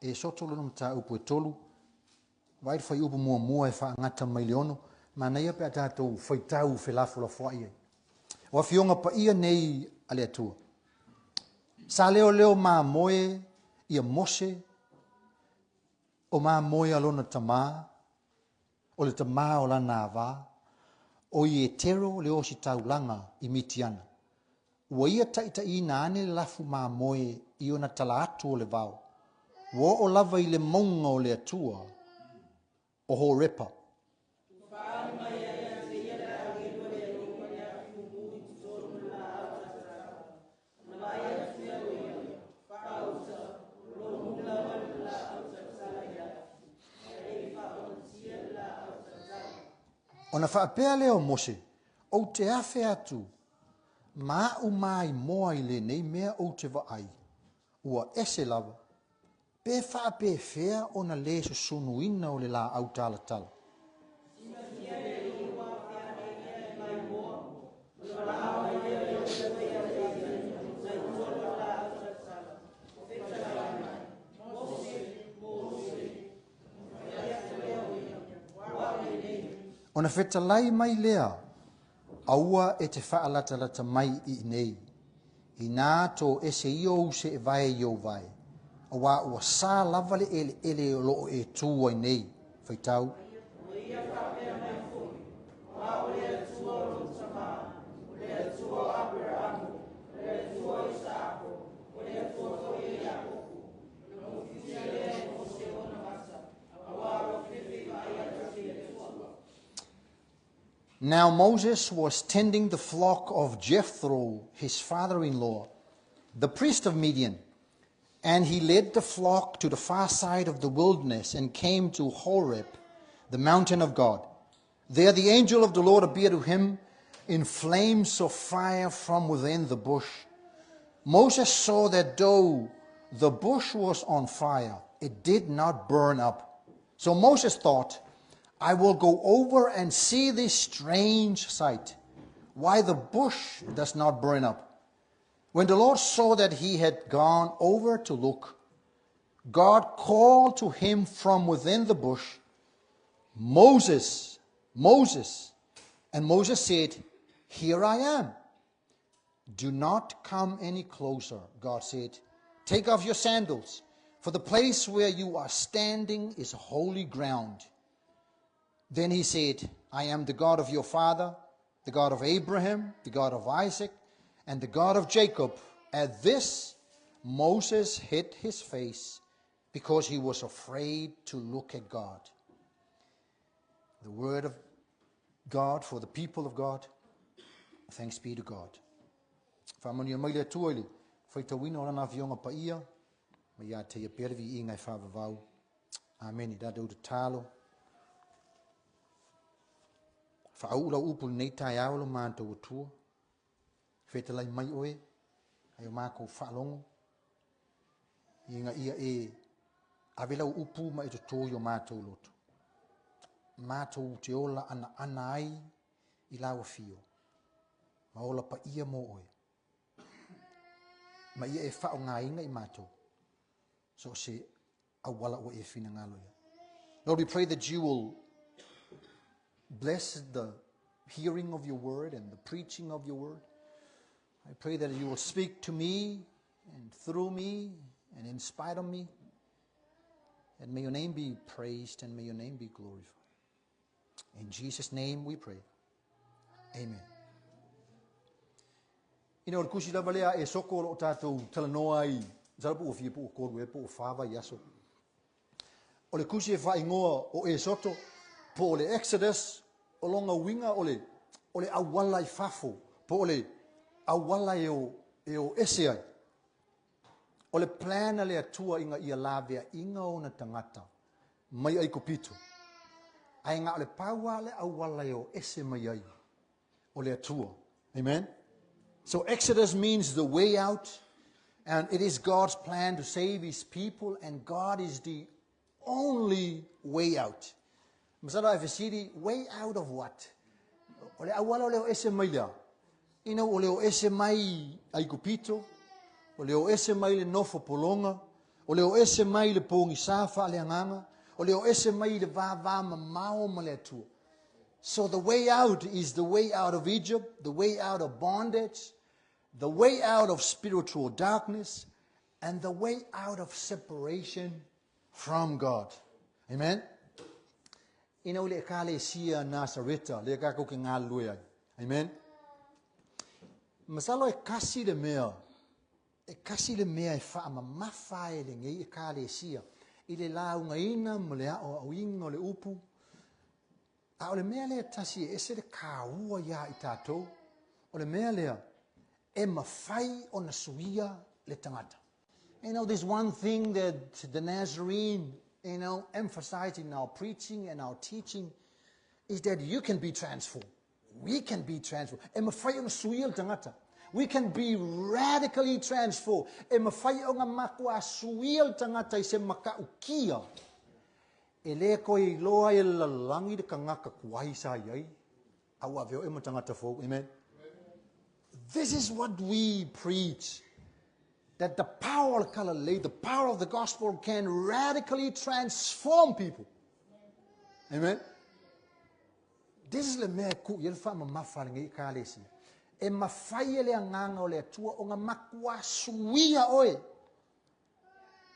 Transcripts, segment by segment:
e soto lona mta upu e tolu, wai fai upu mua e wha ngata mai leono, ma nei ape atatou whai tau whelafo la whai. O fionga pa ia nei ale atua. Sa leo maa moe ia mose, o maa moe alona tamā, o le tamā o la nāwā, o i e tero leo si taulanga i mitiana. Ua ia taita i nāne le lafu maa moe i ona tala atu o le vau. Wo o lava i le maunga o le atua, o ho repa. Ona whaapea leo Mose, o te awhi atu, ma umai moa i le nei mea o te waai, ua ese lava, pe whaape whea ona le susunuina o le la au tala tala. Ona whetalai mai lea, aua e te whaalata mai i nei. I nā tō ese iou se e vai iou vai. Awa ua sā lavale ele o loo e tūa i nei. Whaitau. Now Moses was tending the flock of Jethro, his father-in-law, the priest of Midian, and he led the flock to the far side of the wilderness and came to Horeb, the mountain of God. There the angel of the Lord appeared to him in flames of fire from within the bush. Moses saw that though the bush was on fire, it did not burn up. So Moses thought, I will go over and see this strange sight, why the bush does not burn up. When the Lord saw that he had gone over to look, God called to him from within the bush, Moses, Moses. And Moses said, Here I am. Do not come any closer, God said. Take off your sandals, for the place where you are standing is holy ground. Then he said, I am the God of your father, the God of Abraham, the God of Isaac, and the God of Jacob. At this, Moses hid his face because he was afraid to look at God. The word of God for the people of God. Thanks be to God. Whamania mai le tuaili, whaitawina o rana fionga pa ia, ma ia te ia pervi i ngai whawavau. Amen. I dadau te talo. Whaula upu nei tai aolo mātou atua. Whetalai mai oe, ai o mākou whaalongo. Inga ia e awelau upu ma e to tōi o mātou loto. Mātou te ola ana ai i lawa fio. Ma ola pa ia mo oe. Ma ia e whao ngā inga i mātou. So se awala o e whina ngaloia. Lord, we pray that you will bless the hearing of your word and the preaching of your word. I pray that you will speak to me and through me and in spite of me. And may your name be praised and may your name be glorified. In Jesus' name we pray. Amen. Ina o kusi lava lea e soko o tātou talanoa i zarapu o fia po o koru e po o whawa i aso. O le kusi e wha ingoa o e soto po o le Exodus o longa winga o le awala i fafo po o le awala e o ese ai. O le plana le atua inga ia lavea inga o na tangata mai ai kopito. Ai ngā o le paua le awala e o ese mai ai o le atua. Amen. So Exodus means the way out, and it is God's plan to save his people, and God is the only way out. Masala Efesiri, way out of what? O le awala o le o ese mai lea. Ina o le o ese mai ai kupito, o le o ese mai le nofo polonga, O leo ese mai le pongi safa le anganga. O leo ese mai le vava mamao maletua. So the way out is the way out of Egypt, the way out of bondage, the way out of spiritual darkness, and the way out of separation from God. Amen? Ina ule kale sia Nazareta, le kako ke ngaluia. Amen? Masalo e kasi le mea e wha mawhai le ngei e kale sia. I le launga ina, mo le ao au ingo le upu. A o le mea lea tasi e ese le kāua ia i tātou. O le mea lea e mawhai o na suia le tangata. You know, there's one thing that the Nazarene, emphasized in our preaching and our teaching is that you can be transformed. We can be transformed. E mawhai o na suia le tangata. We can be radically transformed. E mawhai o ngā makua suia le tangata I se makaukia. E le koe loa e lalangi de kangaka kuai sa iai. Awa veo e matangata fō. Amen. This is what we preach. That the power of Kalalei, the power of the gospel can radically transform people. Amen. This is the mea ku yelfa ma mafaringi kalesi. E mawhai le anganga o le atua o ngā makua suia oe.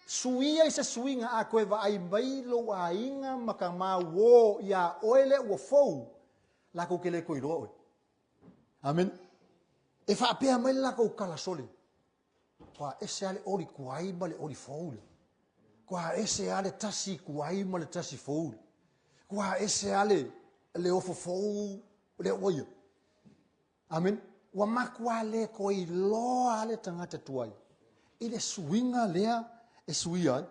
Suia I se suinga a koe wa ai mailo a inga maka ma wo ia oele ua fou. Lako ke le koe roa oe. Amen. E whaapea mai lako kalasole. Kwa ese ale ori kuai ma le ori fou. Kwa ese ale tasi kuai ma le tasi fou. Kwa ese ale le ofo fou le oia. Amen. Wa makua le koe loa ale tangata tuai. I le suinga lea e suia.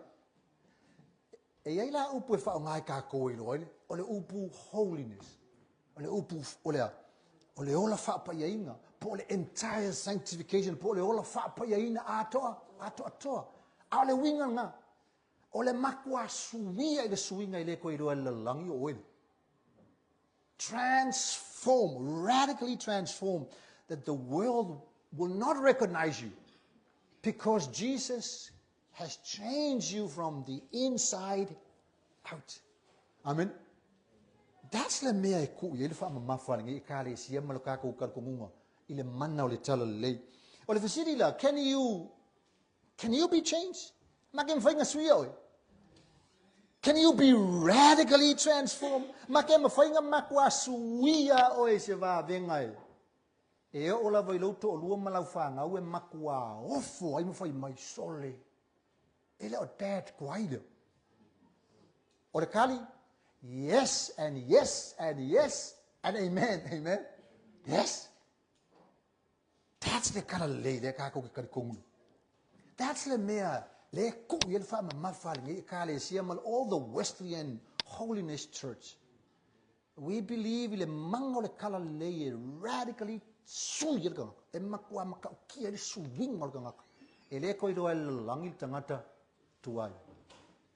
E iai la upu e whao ngai ka koe loile. O le upu holiness. O le upu o le ola whaapayainga. Po le entire sanctification. Po le ola whaapayaina atoa. A le winga nga. O le makua suia I le suinga I le koe loa le langi o oile. Transform, radically transform, that the world will not recognize you because Jesus has changed you from the inside out. Amen. That's the mea e ku I le wha mawhawharinga I kāre sia malaka ko karkongunga I le mana o le tala lei. O le whasiri la, can you be changed? Make mwhainga suia oi. Can you be radically transformed? Make mwhainga makua suia oi se wā vengai. E o la vai lauto o lua malau whanga ue makua ofo ai mwhai mai sole. E leo dad kuaile. O le kali, yes and yes and yes and amen. Amen. Yes. That's the kind of lei le kako ke karikongu. That's the mea le ku yel fa mafali kale siamal all the Wesleyan Holiness Church. We believe le mango le kala lei radically suyel ka. E makua maka kia le suwing mal ka. E le ko ilo el langil tangata tuai.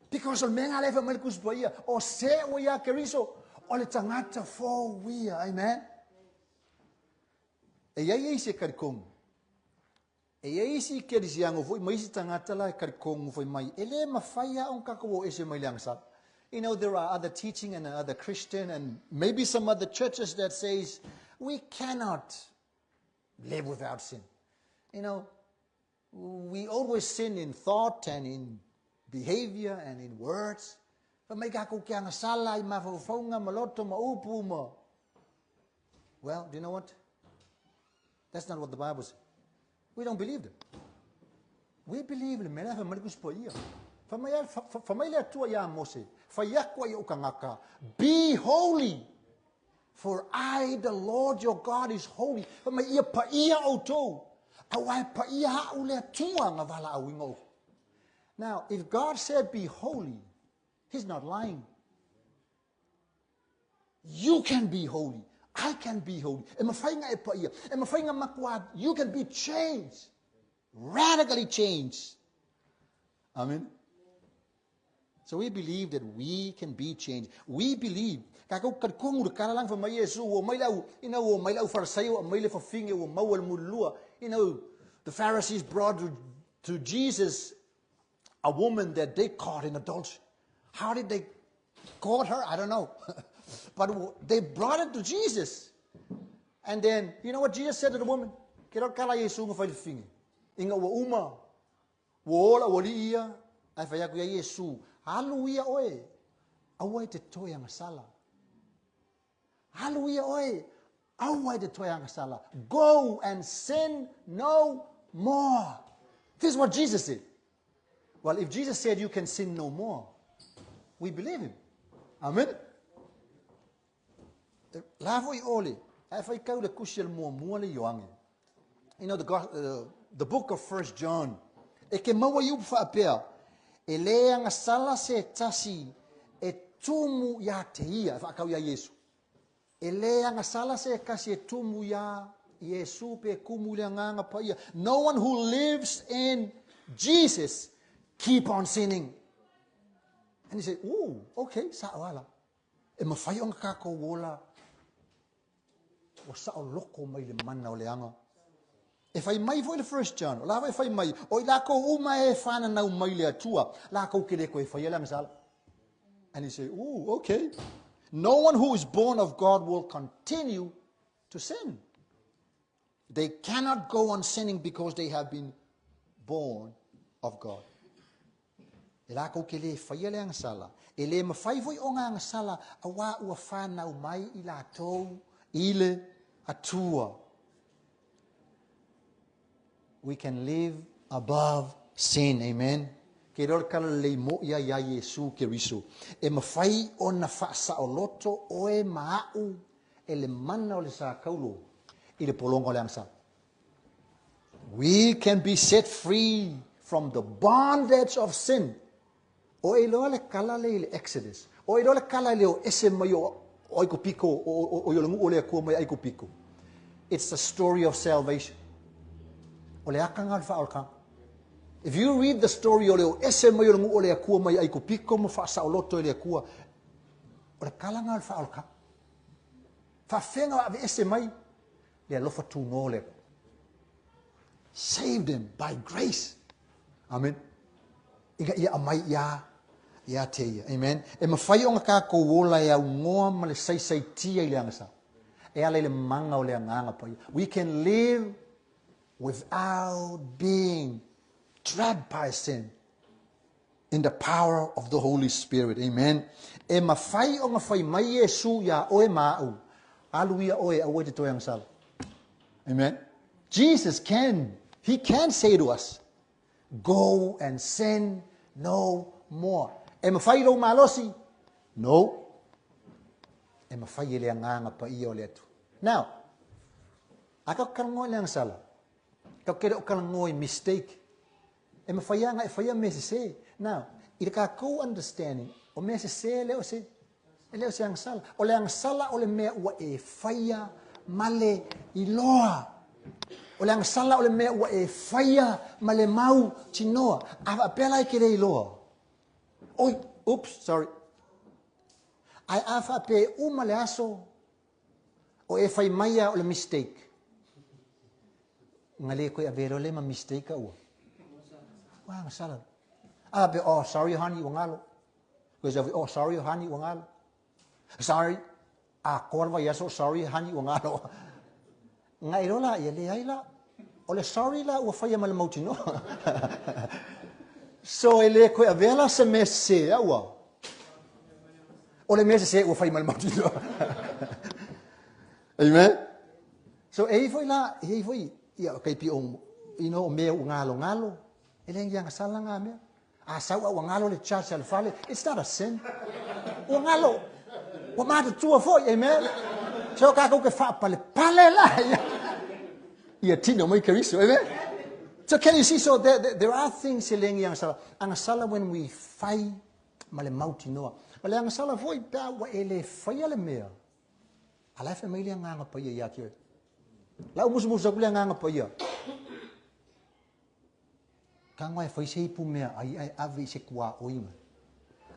Because on menga lefa malkus boia o se o ya keriso o le tangata fo wia. Amen. E ia se karikong. E ia si kerisiango foi mai si tangata la karikong foi mai. Ele mafaya on kako ese mai langsa. You know, there are other teaching and other Christian and maybe some other churches that says we cannot live without sin. You know, we always sin in thought and in behavior and in words. Well, do you know what? That's not what the Bible says. We don't believe it. We believe in be holy, for I, the Lord your God, is holy. Now, if God said be holy, He's not lying. You can be holy. I can be holy. You can be changed. Radically changed. Amen. So we believe that we can be changed. We believe. You know, the Pharisees brought to Jesus a woman that they caught in adultery. How did they caught her? I don't know. But they brought it to Jesus. And then, you know what Jesus said to the woman? Kira kala Yesu nga whaifingi. Inga wa uma. Wa ola wa liia. Ai whaiaku ya Yesu. Hallelujah oe. Awai te toi anga sala. Hallelujah oe. Awai te toi anga sala. Go and sin no more. This is what Jesus said. Well, if Jesus said you can sin no more, we believe him. Amen. Lavoi ole. Ai whai kau le kusia le mua le yoangi. You know, the book of 1 John. E ke maua iu whaapea. E leanga sala se tasi e tumu ya te ia. Whaakau ya Yesu. E leanga sala se kasi e tumu ya Yesu pe kumu le nganga pa ia. No one who lives in Jesus keep on sinning. And he said, ooh, okay, sa'awala. E mawhai o ngaka ko wola. O sa'o loko mai le mana o le anga. E whai mai fo le 1 John. O la whai mai. O i lako uma e whana nau mai le atua. Lako kele ko e whai elang sala. And he said, ooh, okay. No one who is born of God will continue to sin. They cannot go on sinning because they have been born of God. E lako kele whai elang sala. E le mawhai foi o ngā sala a wā ua whanau mai i la tau ile atua. We can live above sin. Amen. Ke rol kala le mo ia Yesu Keriso. E mawhai o na whaasa o loto o e maau e le mana o le sa kaulo i le polonga o le angsa. We can be set free from the bondage of sin. O e loa le kala le Exodus. O e loa le kala le o ese mai o aiko piko o yolangu o le akua mai aiko piko. It's the story of salvation. O le akanga al whaolka. If you read the story o leo ese mai o o le akua mai aiko piko mo whaasa o loto e le akua, o le kalanga al whaolka. Whawhenga ave ese mai, le alofa tu no le. Saved them by grace. Amen. Inga ia amai ia te ia. Amen. E mawhai o ngaka ko wola e au ngoa ma le sai tia i le angasa. E ala le manga o le anganga pa ia. We can live without being trapped by sin in the power of the Holy Spirit. Amen. E mawhai o ngawhai mai Yesu ya oe mau. Aluia oe awe te toyang sal. Amen. Jesus he can say to us, go and sin no more. E mawhai ro malosi? No. E mawhai ele anganga pa ia o le atu. Now, aka karangoy le ang sala. Kau kira o kalangoi mistake. E mawhaya nga e whaya me se. Now, i ka ko understanding o me se leo se. E leo se ang sala. O le ang sala o le mea ua e whaya male i loa. O le ang sala o le mea ua e whaya male mau tinoa. A pela i kere i loa. Oi, oops, sorry. Ai afa pe umale aso o e whai maia o le mistake. Ngale ko avero le ma mistake ua. Wa sala. Be oh sorry honey wangalo. Ko se oh sorry honey wangalo. Sorry. Korva yaso sorry honey wangalo. Ngai rola ia le aila. Ole sorry la ua fai mal mautino. So ele ko avela se messe ua. Ole messe se ua fai mal mautino. Amen. So e foi ia kai pi on me ngalo ele yang sala nga me a sa wa ngalo le church al fale. It's not a sin o ngalo o ma tu fo amen. So ka ko ke fa pale la ia tino mai Keriso. Amen. So can you see, so there are things seleng yang sala ang sala when we fight male mauti noa male ang sala foi pa wa ele fai ale me ala família nga pa ia ki la umus aku le nga pa ia kangwa fai sei pu me ai ave se kwa oima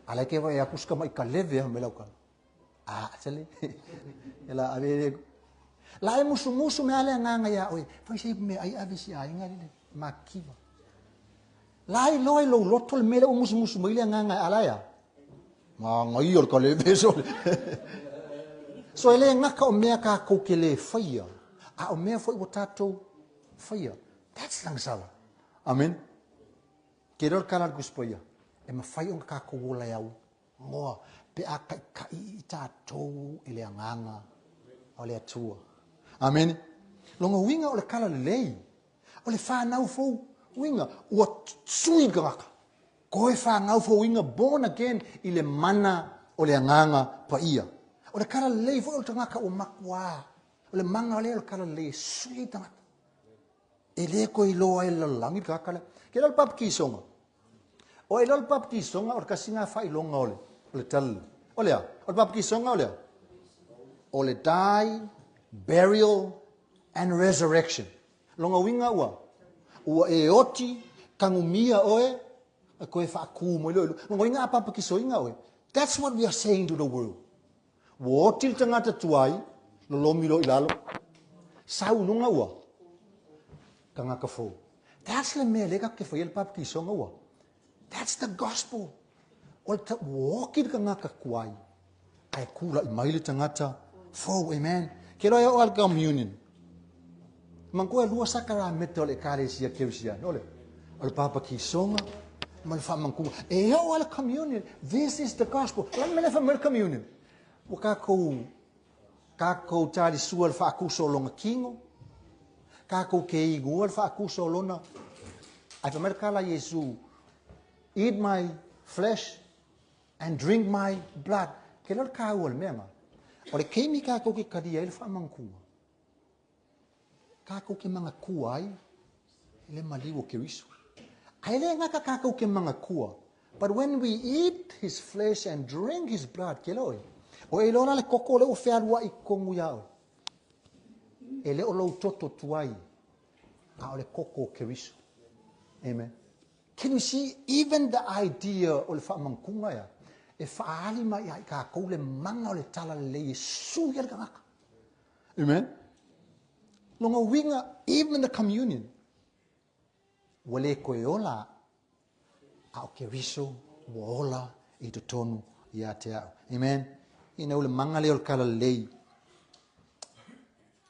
ala ke vai aku ska mai ka leve me lauka sele ela ave la musu me ale nga ya oi fai sei me ai ave si ai nga le makiva Lai loi lo loto le mele o musu mai le nganga alaya. Ma ngai or ka le beso. So ele ngaka o mea ka ko ke le faia. A o mea foi o tatou faia. That's langsala. Amen. Ke rol kala guspoia. E ma fai o ka ko wola yau. Ngoa pe a ka I tatou ele nganga o le atua. Amen. Longa winga o le kala le lei. O le fa nau fo winga o sui gaka. Ko e fa ngau fo winga born again I le mana o le nganga pa ia. O le kala lei fo o tangaka o makwa. O le manga o le kala lei sui tangata. E le ko I loa e lalangi kakala. Ke lal pap kisonga. O e lal pap kisonga o kasinga fa I longa ole. O le tal. O le a. O le pap kisonga o le a. O le die, burial, and resurrection. Longa winga ua. Ua e oti, kangumia oe, a koe wha aku mo ilo. Longa winga a papa kisoinga oe. That's what we are saying to the world. Wa oti le tangata tuai, lo lomilo ilalo. Sau nunga ua. Kanga ka fo. That's le mea lega ke whaia le papa kisonga ua. That's the gospel. O le ta wakir kanga ka kuai. Ai kula I mai le tangata fo, amen. Ke loa o al communion. Mangkoe lua sakaramete o le ekalesia keusia. Ole. O le papa kisonga. Ma le wha mangkua. E o al communion. This is the gospel. Lan me le wha me communion. O kako tali sua le wha akuso longa kingo. Kako ke igua le wha akuso lona. Ai wha me kala Yesu. Eat my flesh and drink my blood. Ke lor ka ua le meanga. O le keimi kako ke kadia le wha mangkua. Kako ke manga kua ai, le maliwo ke risu. Ai le ngaka kako ke manga kua. But when we eat his flesh and drink his blood, ke loi. O e lona le koko le o whearua I kongu iao. E le o lau toto tuai. A o le koko ke risu. Amen. Can you see even the idea o le whaamangkunga ia? E whaali mai ai kako le manga o le tala le Yesu ia le ngaka. Amen. Longa winga, even the communion. Wale koe ola, au ke riso, wola, I to tonu, ia te au. Amen. Ina ule manga leo kala lei.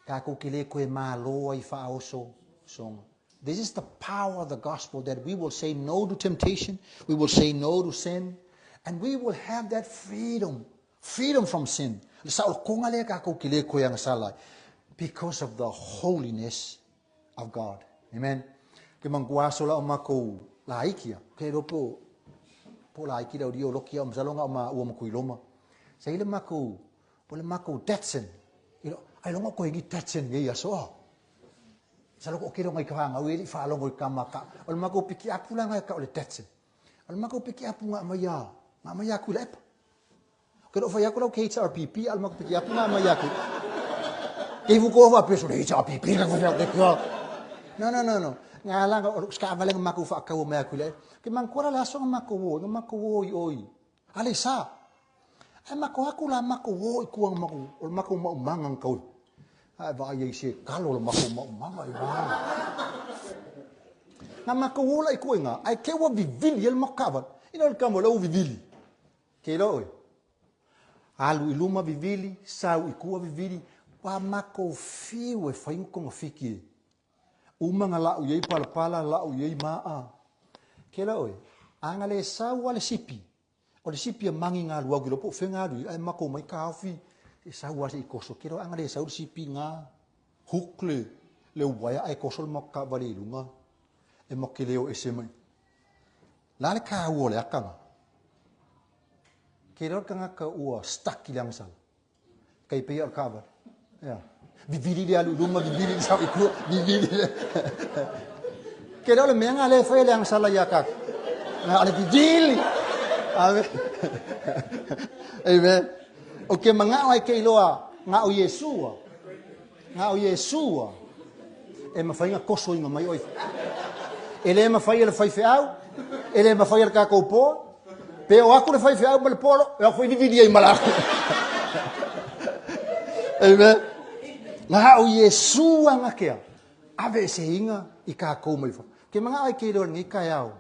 Kako ke le koe maa loa I whaoso songa. This is the power of the gospel that we will say no to temptation, we will say no to sin, and we will have that freedom from sin. Sa o konga le kako ke le koe ang salai. Because of the holiness of God. Amen. Ke mangkuaso la o mako la ikia. Ke ropo po la ikia o dio lokia o msalonga o ma ua makuiloma. Sa ile mako, o le mako Tetsen. Ai longa ko igi Tetsen ye aso. Sa loko o kero ngai kahanga o ili whaalongo I kamaka. O le mako piki apu la ngai ka o le Tetsen. O le mako piki apu nga maya. Nga maya ku lepa. Kero whai aku lau ke HRPP, al mako piki apu nga maya ku. Ke vuko va peso le cha pipi ka fa de ko. No. Nga langa o ska valenga maku fa ka o me akule. Ke man kora la so maku wo oi. Ale sa. Ai maku akula maku wo I kuang maku. O maku ma mangang kau. Ai va ye se kalo maku ma manga I va. Na maku wo la I kuinga. Ai ke wo vivili el makava. Ina el kamo lo vivili. Ke lo oi. Alu iluma vivili, sau I kua vivili. Wa mako fiu e whaingo konga whiki. Umanga lau yei palapala, lau yei maa. Ke la oe, anga le sau ale sipi. O le sipi a mangi ngā luau ki lopo, whenga rui, ai mako mai ka hawhi. E sau ase I koso, ke la anga le sau sipi ngā hukle, le uwaya ai koso le maka wale ilunga. E moke leo e se mai. La le ka ua le akanga. Ke la kanga ka ua stuck I langsal. Kai pei al kawa. Ja. Vivili dia luma vivili sa iku vivili. Ke le menga le fa le ang sala ya ka. Na ale vivili. Amen. Amen. O ke manga ai ke loa nga o Yesua. Nga o Yesua. E ma fa inga koso inga mai oi. Ele ma fa le fa au. Ele ma fa le ka ko po. Pe o aku le fa au mal polo, e foi vivili ai mala. Amen. Nga o Yesu anga kea. Ave se inga I ka kou mai fa. Ke mga ai ke lor ngi kai au.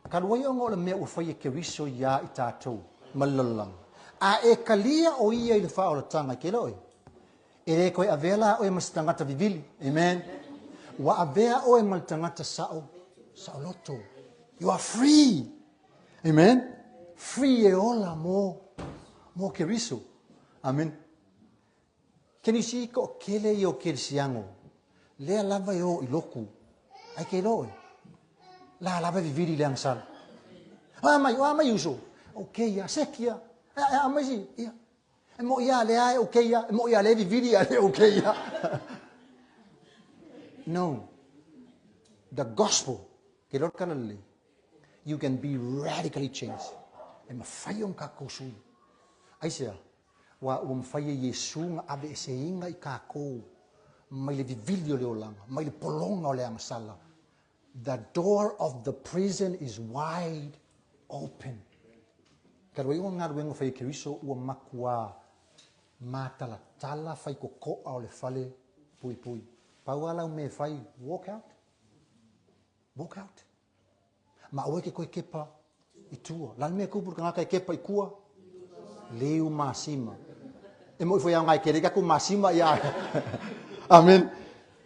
Kaluai o ngole mea ua whai e keriso ia I tātou malalang. A e kalia o ia I le wha o le tanga ke loi. E re koe avela o e masitangata vivili. Amen. Wa avea o e maltangata sao loto. You are free. Amen. Free e ola mo keriso. Amen. Can you see ko kele I o kerisiango? Lea lava I o I loku. Ai ke loi. La lava vivili le angsal. Mai uso. Okay ya sekia. Amai ya. Mo ia le ai okay ya. Mo ia le vivili ya le okay ya. No. The gospel. Ke lor kanale. You can be radically changed. E mawhaiong kakosui. Aisea. Wa mawhaia Yesu nga ave e se inga I kako. Mai le vivili o le olanga. Mai le polonga o le angsala. The door of the prison is wide open. Karoi o ngā ruenga whai keriso ua makua mātala tala whai ko o le whale pui. Pauala me whai walk out. Walk out. Ma oe ke koe kepa I tua. Lani mea kupuru ka ngaka I kepa I kua. Leu masima. E mo I whai au ngai kere kaku masima ia. Amen.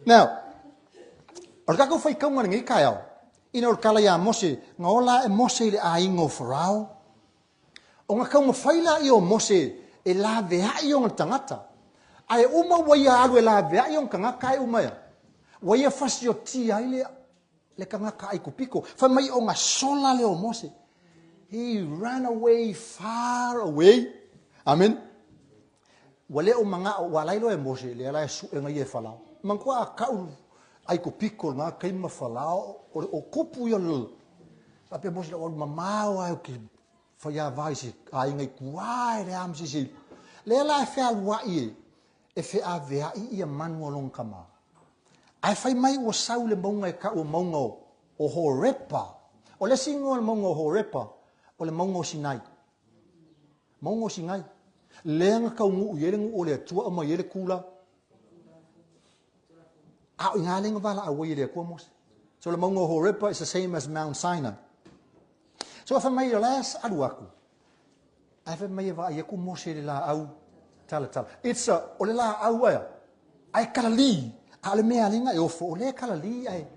Now, or kako whai kaunga ngi kai au. Ina or kala ia Mose. Ngā ola e Mose I le a ingo wharao. O ngā kaunga whaila I o Mose e la vea I o ngā tangata. Ai uma waia alu e la vea I o ngaka e umaya. Waia whasi o ti ai le kangaka ai kupiko. Whamai o ngā sola le o Mose. He ran away far away. Amen. Wale o mga walailo e Mose le ala e su e ngai e whalao. Mangkua a kau ai kupiko ngā kaima whalao o kupu I o lulu. Ape Mose le o mamao ai o ki whaia vai si a ingai kuai le amsi si. Le ala e whea luai e whea vea I manu o long kama. Ai whai mai o sau le maunga e ka o maunga o Horepa. O le singo le maunga o Horepa. O le maunga o Sinai. Maunga o Sinai. Leanga kau ngu uere ngu o le atua o mai ele kula. A o ngā lenga wala a wai ele kua Mose. So le maunga o Horepa is the same as Mount Sinai. So if I may las alu aku. If I may va ia ku Mose le la au tala. It's a o le la au ai. Ai kalali. A le mea linga e ofo o le kalali ai.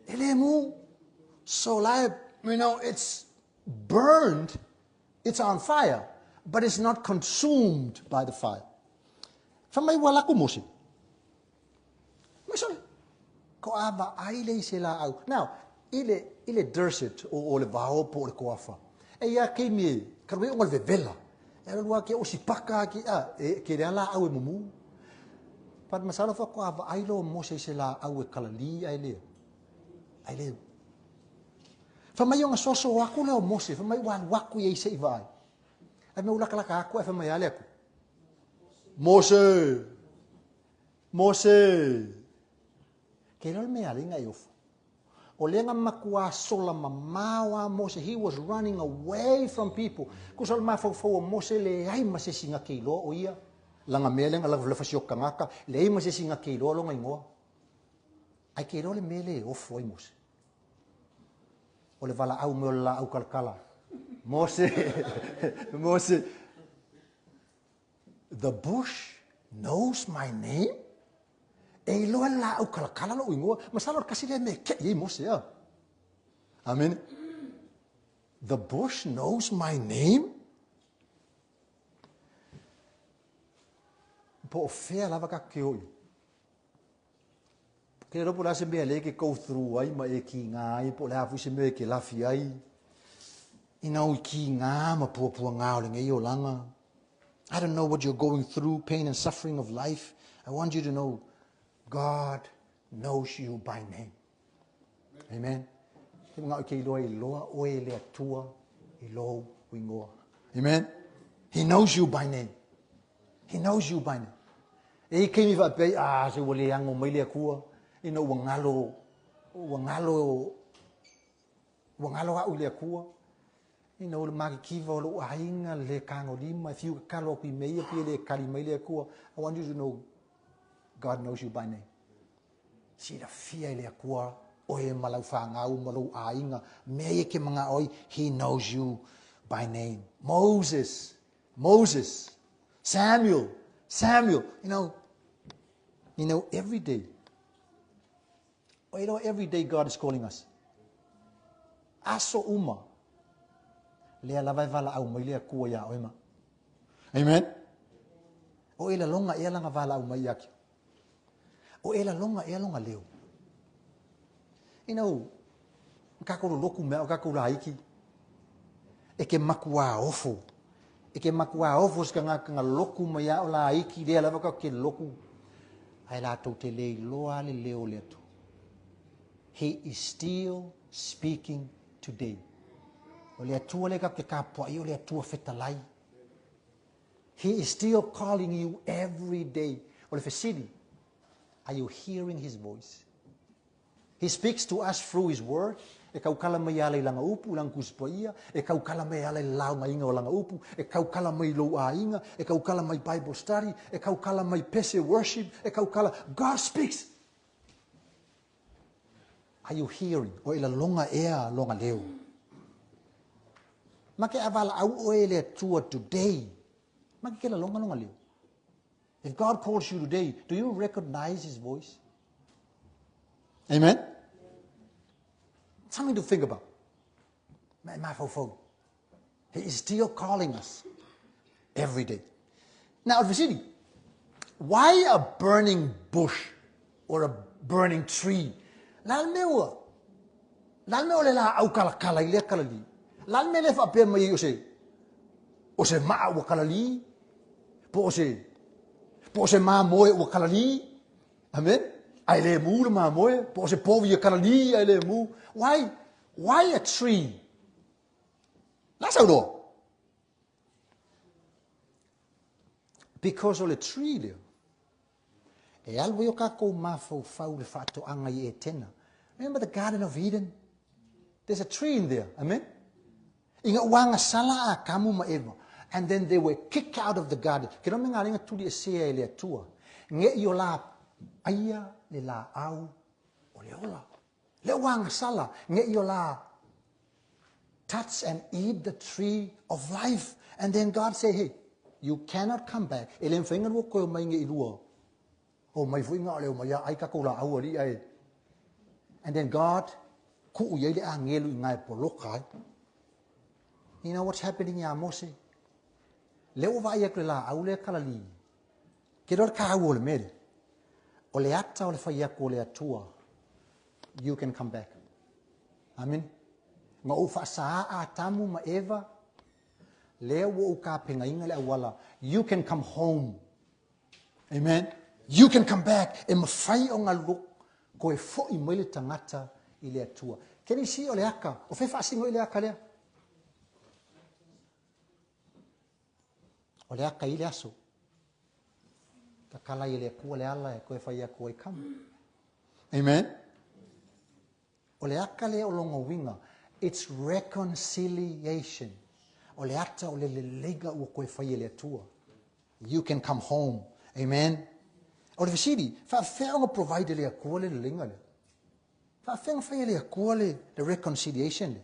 Ele mu. So like, it's burned. It's on fire, but it's not consumed by the fire. Fa mai wala ku Mose. Mai sole. Ko ava ai le se la au. Now, ile dersit o le vao po le koafa. E ia ke mi karwe o le vela. E lua ke o sipaka ki ke le ala au e mumu. Pat masala fa ko ava ai lo Mose se la au e kalali ai le. Ai le. Fa mai nga soso waku le o Mose, fa mai wan waku ye se vai. Ai me ula kala ka ko fa mai ale aku. Mose. Ke lo me ale nga yo. O lenga makua sola mamawa Mose, he was running away from people. Kusol mafo Mose le ai mase singa kilo o ia. Langa meleng ala vle fasio kangaka, le ai mase singa kilo lo ngai ngoa. Ai kilo le mele o foi Mose. O le vala au me la au kalkala. Mose. The bush knows my name. E lo la au kalkala lo ingoa, masalo kasi le me ke ye Mose ya. Amen. The bush knows my name. Po fea lava ka ke oi. Ke ropo la se me le ke go through ai ma e ki nga ai po la fu se me ke la fi ai. Ina o ki nga ma po nga o le ngai o langa. I don't know what you're going through, pain and suffering of life. I want you to know God knows you by name. Amen. Amen. He knows you by name. He knows you by name. E ke mi va pe se wole ango mai le kua ina wangalo a ule kua ina o maki kiva lo ainga le kango lima fiu kalo pi mei pi le kali mai le kua. I want you to know God knows you by name. Si la fia le kua O e malau whangau, malau ainga, me ke mga oi, he knows you by name. Moses, Samuel, you know, every day. Every day God is calling us. Aso uma. Lea lavai vala au mai lea kua ya oima. Amen. O ela longa e langa vala au mai aki. O ela longa e longa leo. Kakoro loku mea o kakoro haiki. E ke makua ofo. E ke makua ofo ska ngaka loku mea o la haiki lea lava ka ke loku. Ai la tau te lei loa le leo le tu. He is still speaking today. O le atua le ka ke kapuai o le atua fetalai. He is still calling you every day. O le fesili, are you hearing his voice? He speaks to us through his word. E kaukala mai ala langa upu, langa kuspaia. E kaukala mai ala lau mai inga o langa upu. E kaukala mai lo a inga. E kaukala mai Bible study. E kaukala mai pese worship. E kaukala, God speaks. Are you hearing? O ila longa ea longa leo. Make avala au oe le tua today. Make ke la longa longa leo. If God calls you today, do you recognize his voice? Amen? Something to think about. He is still calling us every day. Now, Vasili, why a burning bush or a burning tree? Lal meo le la au kala ile kalali. Lal me le fa pe mai o se ma o kalali. Po se ma moe o kalali. Amen. Ai le mu ma moe, po se po vi kalali ai le mu. Why a tree? That's how. Because of the tree there. E alwe o kako mafo fau le fato anga I tena. Remember the Garden of Eden? There's a tree in there. Amen? Inga wanga sala a kamu ma eva. And then they were kicked out of the garden. Kira me ngā ringa tuli e sea le atua. Nge I o la aia le la au o le ola. Le wanga sala. Nge I o la touch and eat the tree of life. And then God say, hey, you cannot come back. E le mwhenga rua koe o mai nge I lua. O mai fui ngā leo mai ai kako la au ali ai. And then God, ku uyai le a ngelu I ngai polokai. You know what's happening ya Mose? Leo vai ak le la au le kalali. Ke dor ka au le mere. O le ata o le fai ak o le atua. You can come back. Amen. Nga u fa saa a tamu ma Eva. Leo o ka penga inga le awala. You can come home. Amen. You can come back. E mawhai o ngā luk. Ko e fo I moile tangata I le atua. Keni si o le aka. O fe whaasingo I le aka lea. O le aka I le aso. Ka kala I le akua le ala e koe whai a koe kam. Amen. O le aka le o longa winga. It's reconciliation. O le ata o le lega ua koe whai le atua. You can come home. Amen. O le visiri, whaafeanga provide le akua le linga le. Whaafeanga whai le akua le reconciliation le.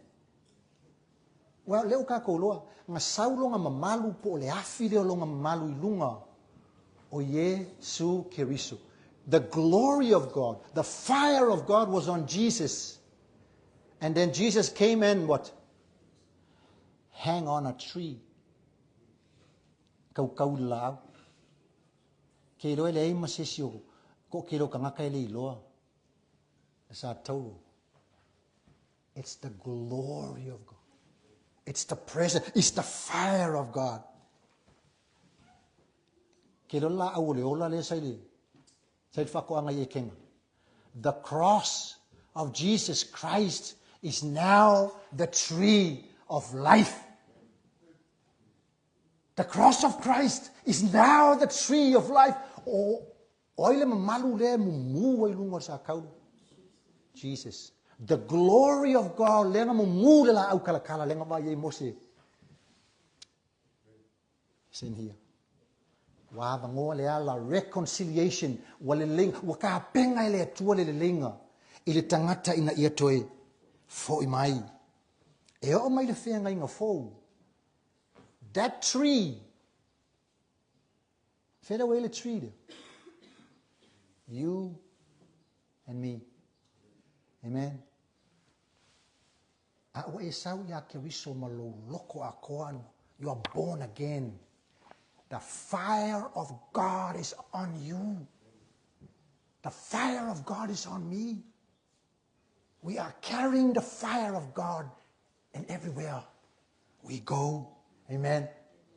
Well, leo kako loa, ngā saulonga mamalu po le afi leo longa mamalu I lunga o Yesu Keriso. The glory of God, the fire of God was on Jesus. And then Jesus came and what? Hang on a tree. Kau lao. Ke loe le ima sesio, ko ke lo kangaka le iloa. Sa tau. It's the glory of God. It's the presence, it's the fire of God. Ke lo la au le ola le sai le. Sai whako anga I kenga. The cross of Jesus Christ is now the tree of life. The cross of Christ is now the tree of life. O oile malu le mu ai lunga sa kau. Jesus. The glory of God lenga mu le la au kala kala lenga va ye Mose. It's in here. Wa vango le ala reconciliation wa le linga wa ka penga le tua le linga. I le tangata ina ia toe fo I mai. E o mai le whenga inga fo. That tree. Whera wele tree there. You and me. Amen. A o e sau ia ke wiso malo loko a koano. You are born again. The fire of God is on you. The fire of God is on me. We are carrying the fire of God and everywhere we go. Amen.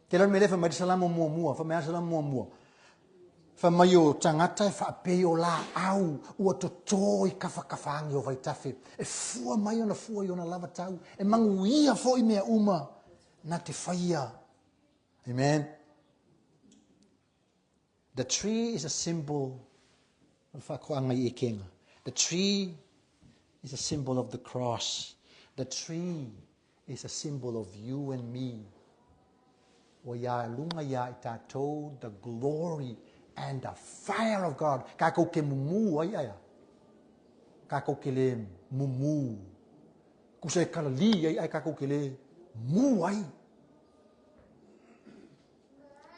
Kailan mele fa madisala mua, fa madisala mua. Fa mayo tangata fa peo la au ua toto I kafangi o vai tafe. E fua mayo na fua yo na lava tau. E manguia fo I mea uma na te faia. Amen. The tree is a symbol. The tree is a symbol of the cross. The tree is a symbol of you and me. The glory and the fire of God. Kako ke mumu ai ai. Kako ke le mumu. Kusai kalali ai kako ke le mu ai.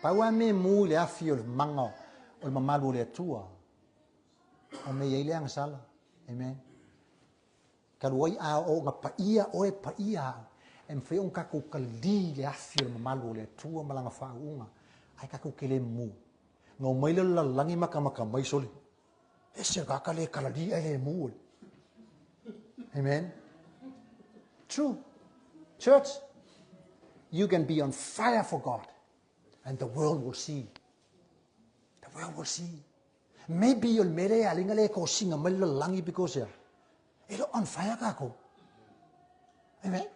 Paua me mu le afio manga o mamalu le tua. O me ye le sala. Amen. Kaluai a o nga paia o e paia. Em fe un kako kalali le afio mamalu le tua malanga faunga. Ai kako ke le mu. No mai le langi maka mai soli. E se ka le kalali ai le mu. Amen. True. Church, you can be on fire for God. And the world will see. The world will see. Maybe you'll mere alingale ko singa mallo langi because ya. Ito on fire kako. Amen.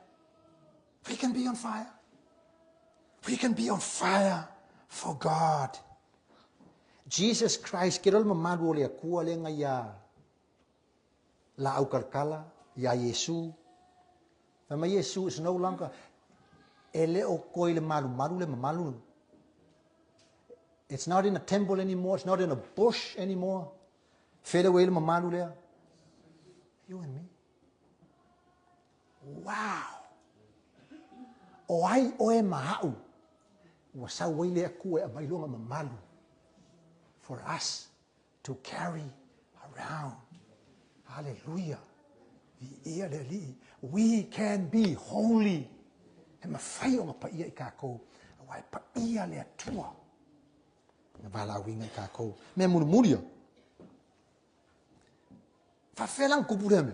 We can be on fire. We can be on fire for God. Jesus Christ kirol mamadu le ku le nga ya. La au karkala ya Yesu. Fama Yesu is no longer ele o koile malu le mamalu. It's not in a temple anymore. It's not in a bush anymore. Fede wele mamalu le. You and me. Wow. O ai o e mahau. Wa sa wele aku e abailonga mamalu. For us to carry around. Hallelujah. We can be holy. E mawhai o mapaia I kako. Wai paia le atua. Na bala winga I kako. Me murmuria. Fa felang kupure me.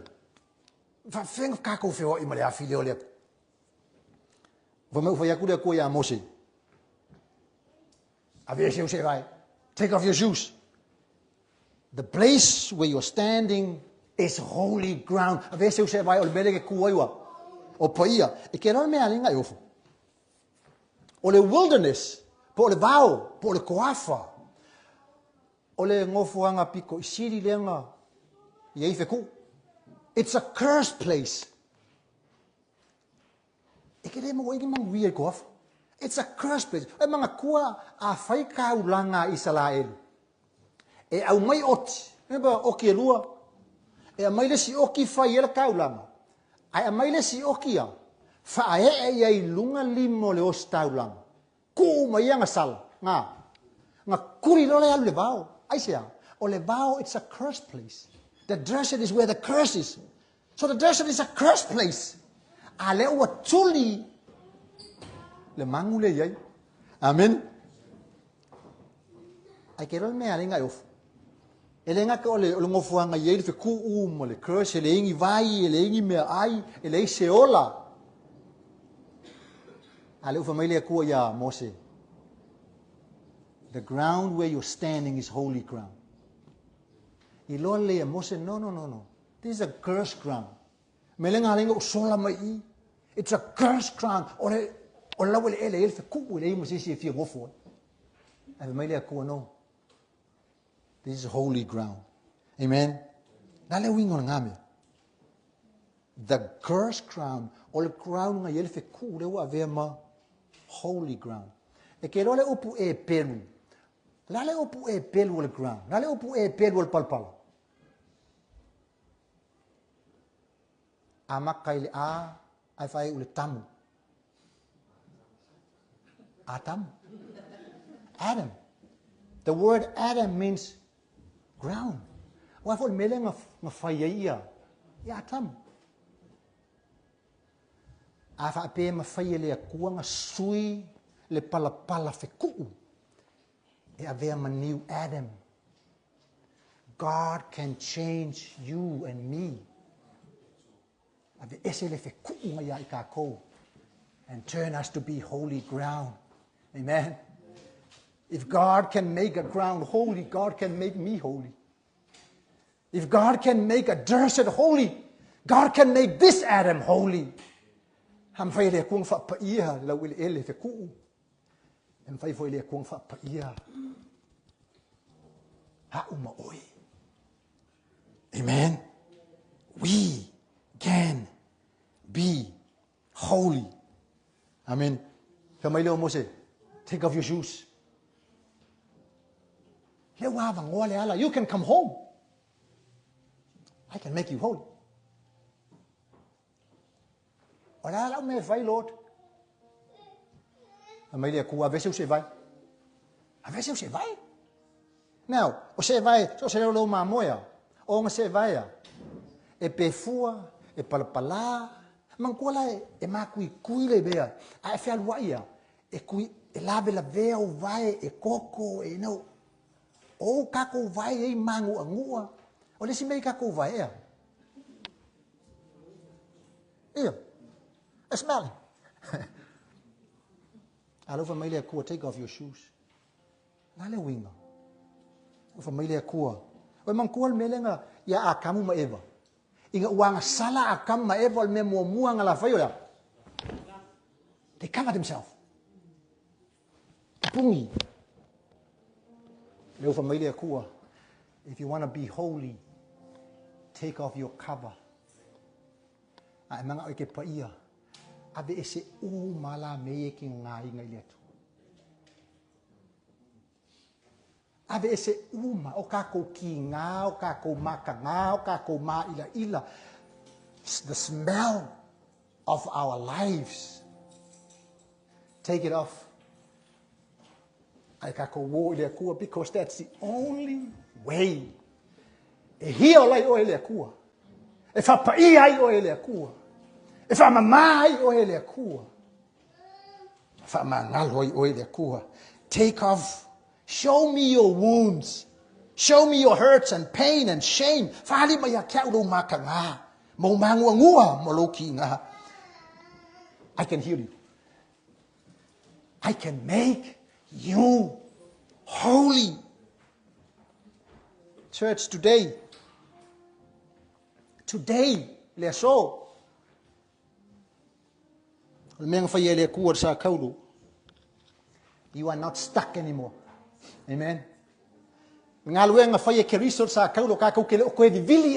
Fa feng kako feo I male afile o le. Va me fa yakule ko ya Mose. Avia seu se vai. Take off your shoes. The place where you're standing is holy ground. Avia seu se vai o bele ke kuaiwa. O paia. E ke non me alinga I ofo. O le wilderness. Po le vao. Po le koafa. O le ngofuanga piko. Isiri lenga. Iei feku. It's a cursed place. E ke le mo wegi mang wia koafa. It's a cursed place. E mga kua a whai kaulanga Israel. E au mai oti. Eba oki e lua. E a maile si oki whai ela kaulanga. Ai a maile si oki a. Wha e ai lunga limo le os taulanga. Ku mai anga sal. Nga kuri lole alu le vao. Ai sea. O le vao, it's a cursed place. The desert is where the curse is. So the desert is a cursed place. A le ua tuli le mangu le yai. Amen. Ai ke rol me alinga of. Ele nga ko le ngofuanga yai fe ku mo le curse le ingi vai le ingi me ai le se ola. Ale ufa mai le ku ya Mose. The ground where you're standing is holy ground. I lo le Mose no. This is a cursed ground. Melenga alinga sola mai. It's a cursed ground. O la wele ele fe ku le mo si fi ngofo. Ave mai le ku no. This is holy ground. Amen. Na le wingo ngame. The cursed ground o le ground nga ele fe ku le wa vema holy ground. E ke le upu e pelu. La le upu e pelu le ground. La le upu e pelu le palpala. Amakai le ai fai ule tamu. Adam. Adam. The word Adam means ground. Wa fo mele nga fai ia. Ya tam. Afa pe ma fai le kua nga sui le pala fe ku. E ave ma new Adam. God can change you and me. Ave ese le fe ku nga ya ka ko and turn us to be holy ground. Amen. If God can make a ground holy, God can make me holy. If God can make a desert holy, God can make this Adam holy. Ham fai le kung fa pa ia la wil ele fe ku. Ham fai foi le kung fa pa ia. Ha uma oi. Amen. We can be holy. Amen. Kamailo mo se, take off your shoes. You can come home. I can make you holy. Ora me vai, Lord. Amelia ku ave se vai. Ave se vai. Now, o se vai, so se lo mamoia. O nga se vai. E pefua, e palapala, mankola e makui le bea. A fe alwaia. E kui e lave la vea o vai e koko e no. O kako vai e mangu angua. O lesi mei kako vai e. Ia. A smell. Alo familia kua, take off your shoes. Nale winga. O familia kua. O mangkual melenga ya akamu ma eva. Inga uanga sala akam ma eva me mua nga la fayo ya. They cover themselves. Pungi. Leo familia kua. If you want to be holy, take off your cover. Ai manga ke paia. Ave ese mala me ki ngai ngai letu. Ave ese o kako ki nga, o kako maka nga, o kako ma ila. The smell of our lives. Take it off. I kako wo ile kua because that's the only way. E hio lai o ile kua. E fa pai ai o ile kua. E fa mamai o ile kua. Fa mangal o ile kua. Take off. Show me your wounds. Show me your hurts and pain and shame. Fa li ma ya kia ulo maka nga. Mo mangua ngua mo loki nga. I can heal you. I can make you holy. Church, today, let's show. You are not stuck anymore. Amen.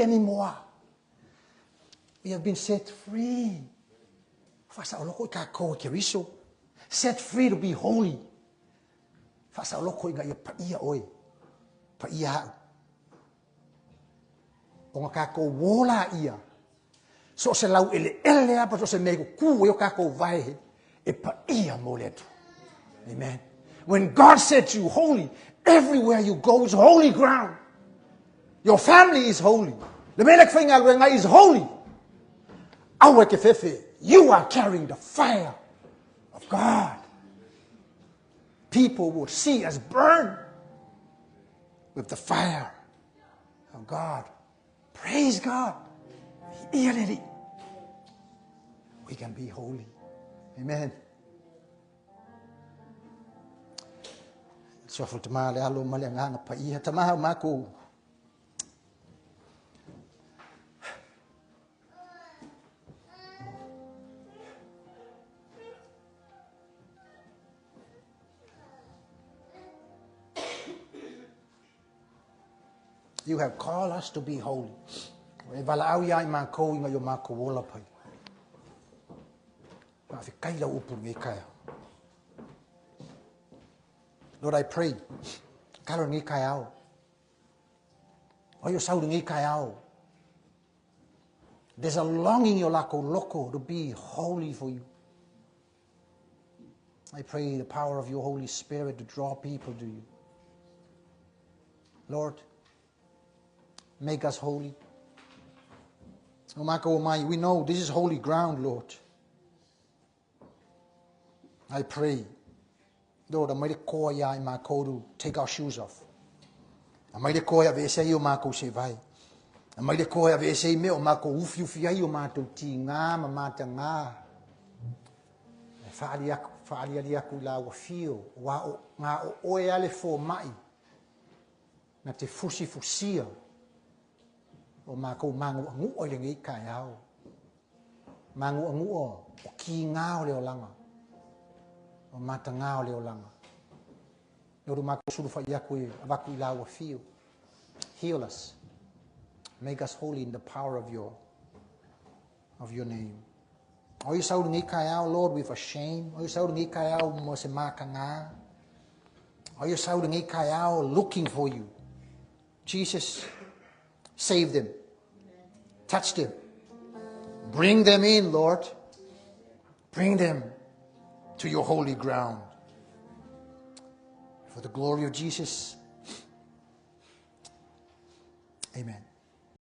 Anymore. We have been set free. Set free to be holy. O kako wola ia. So se lau ele apa so se mego ku yo kako vai e pa ia moletu. Amen. When God sets you holy, everywhere you go is holy ground. Your family is holy. The melek finga wenga is holy. Awe ke fefe, you are carrying the fire of God. People will see us burn with the fire of God. Praise God. We can be holy. Amen. So for tamale alo malanga pa iha tamaha mako. You have called us to be holy. Lord, I pray. Kalo ngi kai ao. O yo sau ngi kai ao. There's a longing your lako loko to be holy for you. I pray the power of your Holy Spirit to draw people to you. Lord, make us holy. O Mako Omai, we know this is holy ground, Lord. I pray, Lord, I might call ya in my to take our shoes off. I might call ya ve say you Mako se vai. I might call ya ve say me o Mako ufi ufi ya you Mako ti nga mamata nga. Fa'ali aku la wa fio wa nga o ale fo mai na te fusia o Mako mangu ngu o le ngai kai au mangu ngu o ki nga o le langa o mata nga o le langa no Mako sulu fa yaku avaku la wa fio. Heal us, make us holy in the power of your name. O you saud ngi kai au, Lord, with a shame. O you saud ngi kai au mo se makanga. O you saud ngi kai au looking for you. Jesus, save them. Touch them. Bring them in, Lord. Bring them to your holy ground. For the glory of Jesus. Amen.